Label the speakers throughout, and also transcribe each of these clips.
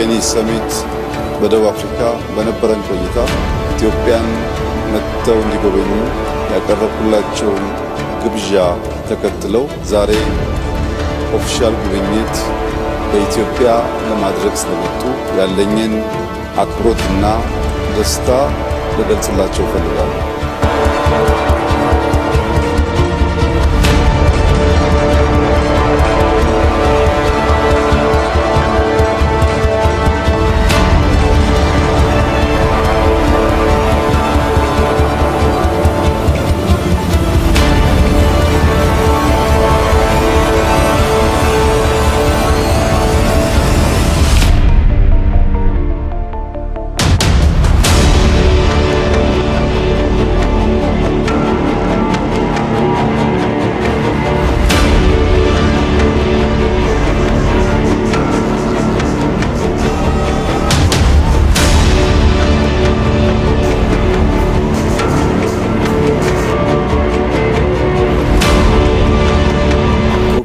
Speaker 1: G20 ሰሚት በደቡብ አፍሪካ በነበረን ቆይታ ኢትዮጵያን መጥተው እንዲጎበኙ ያቀረብኩላቸውን ግብዣ ተከትለው ዛሬ ኦፊሻል ጉብኝት በኢትዮጵያ ለማድረግ ስለመጡ ያለኝን አክብሮትና ደስታ ልገልጽላቸው እፈልጋለሁ።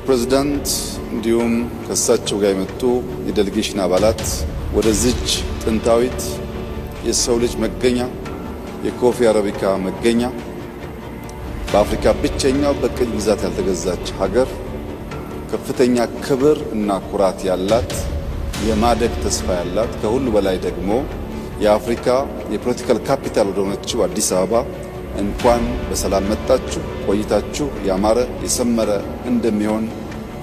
Speaker 1: ፕሬዝዳንት እንዲሁም ከሳቸው ጋር የመጡ የዴሌጌሽን አባላት ወደዚች ጥንታዊት የሰው ልጅ መገኛ የኮፊ አረቢካ መገኛ በአፍሪካ ብቸኛው በቅኝ ግዛት ያልተገዛች ሀገር ከፍተኛ ክብር እና ኩራት ያላት የማደግ ተስፋ ያላት ከሁሉ በላይ ደግሞ የአፍሪካ የፖለቲካል ካፒታል ወደሆነችው አዲስ አበባ እንኳን በሰላም መጣችሁ። ቆይታችሁ ያማረ የሰመረ እንደሚሆን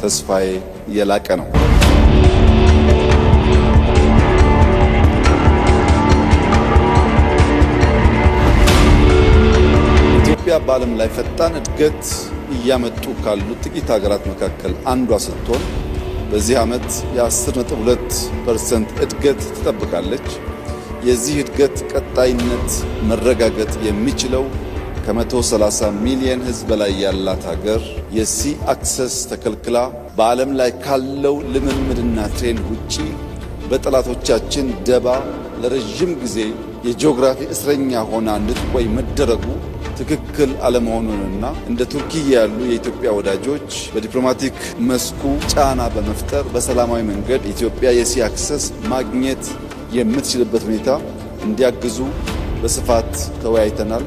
Speaker 1: ተስፋዬ የላቀ ነው። ኢትዮጵያ በዓለም ላይ ፈጣን እድገት እያመጡ ካሉ ጥቂት ሀገራት መካከል አንዷ ስትሆን በዚህ ዓመት የ10.2% እድገት ትጠብቃለች። የዚህ እድገት ቀጣይነት መረጋገጥ የሚችለው ከ130 ሚሊዮን ሕዝብ በላይ ያላት ሀገር የሲ አክሰስ ተከልክላ በዓለም ላይ ካለው ልምምድና ትሬንድ ውጪ በጠላቶቻችን ደባ ለረጅም ጊዜ የጂኦግራፊ እስረኛ ሆና እንድትቆይ መደረጉ ትክክል አለመሆኑንና እንደ ቱርኪ ያሉ የኢትዮጵያ ወዳጆች በዲፕሎማቲክ መስኩ ጫና በመፍጠር በሰላማዊ መንገድ ኢትዮጵያ የሲ አክሰስ ማግኘት የምትችልበት ሁኔታ እንዲያግዙ በስፋት ተወያይተናል።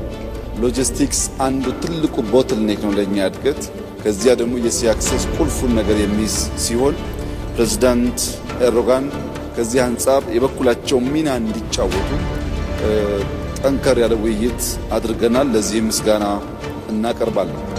Speaker 1: ሎጂስቲክስ አንዱ ትልቁ ቦትልኔክ ነው ለኛ እድገት። ከዚያ ደግሞ የሲ አክሰስ ቁልፉን ነገር የሚይዝ ሲሆን ፕሬዝዳንት ኤርዶጋን ከዚህ አንጻር የበኩላቸው ሚና እንዲጫወቱ ጠንከር ያለ ውይይት አድርገናል። ለዚህም ምስጋና እናቀርባለን።